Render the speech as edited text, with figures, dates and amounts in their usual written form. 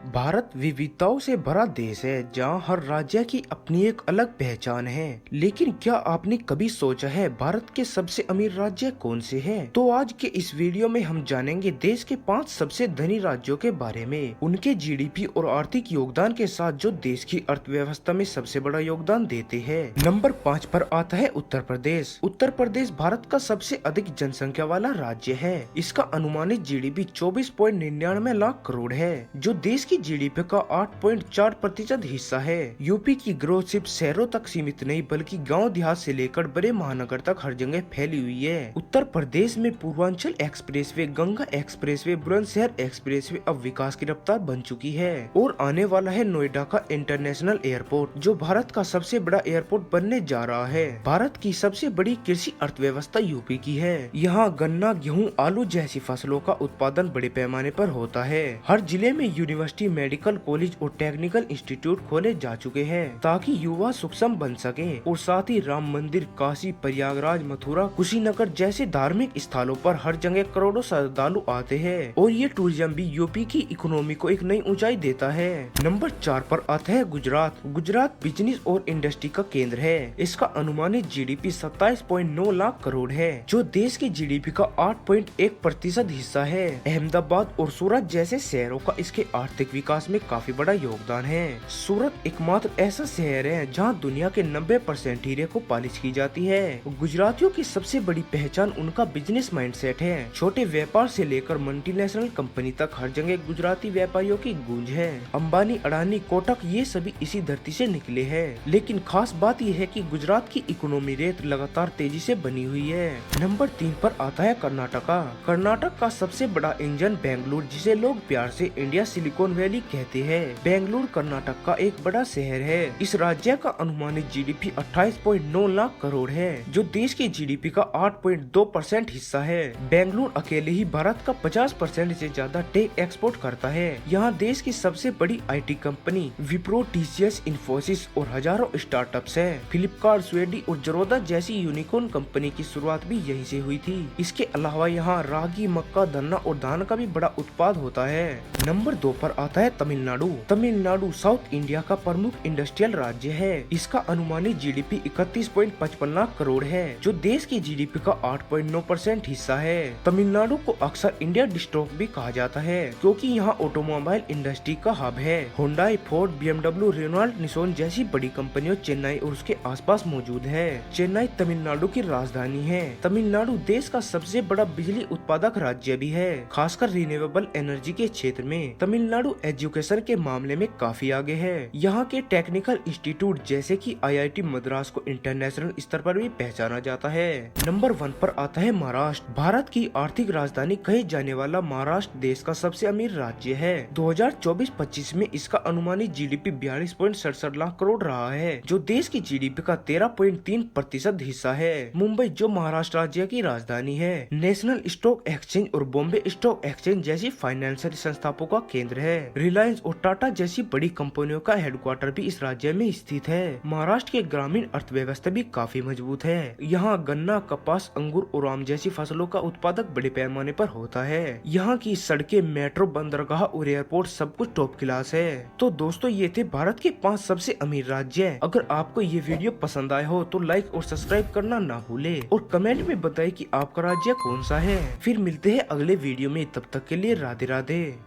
भारत विविधताओं से भरा देश है जहां हर राज्य की अपनी एक अलग पहचान है। लेकिन क्या आपने कभी सोचा है भारत के सबसे अमीर राज्य कौन से हैं? तो आज के इस वीडियो में हम जानेंगे देश के 5 सबसे धनी राज्यों के बारे में, उनके जीडीपी और आर्थिक योगदान के साथ जो देश की अर्थव्यवस्था में सबसे बड़ा योगदान देते हैं। नंबर 5 पर आता है उत्तर प्रदेश। उत्तर प्रदेश भारत का सबसे अधिक जनसंख्या वाला राज्य है। इसका अनुमानित जीडीपी 24.99 लाख करोड़ है, जो देश की जीडीपी का 8.4% हिस्सा है। यूपी की ग्रोथ सिर्फ शहरों तक सीमित नहीं बल्कि गांव देहात से लेकर बड़े महानगर तक हर जगह फैली हुई है। उत्तर प्रदेश में Purvanchal expressway, Ganga expressway, Bulandshahr expressway अब विकास की रफ्तार बन चुकी है और आने वाला है नोएडा का इंटरनेशनल एयरपोर्ट, जो भारत का सबसे बड़ा एयरपोर्ट बनने जा रहा है। भारत की सबसे बड़ी कृषि अर्थव्यवस्था यूपी की है। यहाँ गन्ना, गेहूँ, आलू जैसी फसलों का उत्पादन बड़े पैमाने पर होता है। हर जिले में यूनिवर्सिटी, मेडिकल कॉलेज और टेक्निकल इंस्टीट्यूट खोले जा चुके हैं ताकि युवा सक्षम बन सके। और साथ ही राम मंदिर, काशी, प्रयागराज, मथुरा, कुशीनगर जैसे धार्मिक स्थलों पर हर जगह करोड़ों श्रद्धालु आते हैं और ये टूरिज्म भी यूपी की इकोनॉमी को एक नई ऊंचाई देता है। नंबर 4 पर आता है गुजरात। गुजरात बिजनेस और इंडस्ट्री का केंद्र है। इसका अनुमानित जीडीपी 27.9 लाख करोड़ है, जो देश की जीडीपी का 8.1% हिस्सा है। अहमदाबाद और सूरत जैसे शहरों का इसके आर्थिक विकास में काफी बड़ा योगदान है। सूरत एकमात्र ऐसा शहर है जहां दुनिया के 90% हीरे को पॉलिश की जाती है। गुजरातियों की सबसे बड़ी पहचान उनका बिजनेस माइंडसेट है। छोटे व्यापार से लेकर मल्टीनेशनल कंपनी तक हर जगह गुजराती व्यापारियों की गूंज है। अंबानी, अडानी, कोटक ये सभी इसी धरती से निकले हैं। लेकिन खास बात यह है कि गुजरात की इकोनॉमी रेट लगातार तेजी से बनी हुई है। नंबर 3 पर आता है कर्नाटका। कर्नाटक का सबसे बड़ा इंजन बेंगलुरु, जिसे लोग प्यार से इंडिया सिलिकॉन वैली कहते हैं। बेंगलुरु कर्नाटक का एक बड़ा शहर है। इस राज्य का अनुमानित जीडीपी 28.9 लाख करोड़ है, जो देश के जीडीपी का 8.2% हिस्सा है। बेंगलुरु अकेले ही भारत का 50% से ज्यादा टेक एक्सपोर्ट करता है। यहाँ देश की सबसे बड़ी IT company Wipro, TCS, Infosys और हजारों स्टार्टअप्स है। फ्लिपकार्ट, स्वेडी और जरोदा जैसी यूनिकॉर्न कंपनी की शुरुआत भी यहीं से हुई थी। इसके अलावा यहाँ रागी, मक्का, गन्ना और धान का भी बड़ा उत्पाद होता है। नंबर 2 पर आता है तमिलनाडु। तमिलनाडु साउथ इंडिया का प्रमुख इंडस्ट्रियल राज्य है। इसका अनुमानित जीडीपी 31.55 लाख करोड़ है, जो देश की जीडीपी का 8.9% हिस्सा है। तमिलनाडु को अक्सर इंडिया डिस्ट्रोक भी कहा जाता है, क्योंकि यहाँ ऑटोमोबाइल इंडस्ट्री का हब है। होंडाई, फोर्ड, बीएमडब्ल्यू, रेनॉल्ट, निसॉन जैसी बड़ी कंपनियां चेन्नई और उसके आसपास मौजूद है। चेन्नई तमिलनाडु की राजधानी है। तमिलनाडु देश का सबसे बड़ा बिजली उत्पादक राज्य भी है, खासकर रिन्यूएबल एनर्जी के क्षेत्र में। तमिलनाडु एजुकेशन के मामले में काफी आगे है। यहाँ के टेक्निकल इंस्टीट्यूट जैसे कि आईआईटी मद्रास को इंटरनेशनल स्तर पर भी पहचाना जाता है। नंबर 1 पर आता है महाराष्ट्र। भारत की आर्थिक राजधानी कहे जाने वाला महाराष्ट्र देश का सबसे अमीर राज्य है। 2024-25 में इसका अनुमानित जीडीपी 42.67 लाख करोड़ रहा है, जो देश की जीडीपी का 13.3% हिस्सा है। मुंबई, जो महाराष्ट्र राज्य की राजधानी है, नेशनल स्टॉक एक्सचेंज और बॉम्बे स्टॉक एक्सचेंज जैसी फाइनेंशियल संस्थाओं का केंद्र है। रिलायंस और टाटा जैसी बड़ी कंपनियों का हेडक्वार्टर भी इस राज्य में स्थित है। महाराष्ट्र की ग्रामीण अर्थव्यवस्था भी काफी मजबूत है। यहाँ गन्ना, कपास, अंगूर और आम जैसी फसलों का उत्पादक बड़े पैमाने पर होता है। यहाँ की सड़कें, मेट्रो, बंदरगाह और एयरपोर्ट सब कुछ टॉप क्लास है। तो दोस्तों, ये थे भारत के 5 सबसे अमीर राज्य। अगर आपको ये वीडियो पसंद आया हो तो लाइक और सब्सक्राइब करना ना भूले और कमेंट में बताएं कि आपका राज्य कौन सा है। फिर मिलते हैं अगले वीडियो में, तब तक के लिए राधे राधे।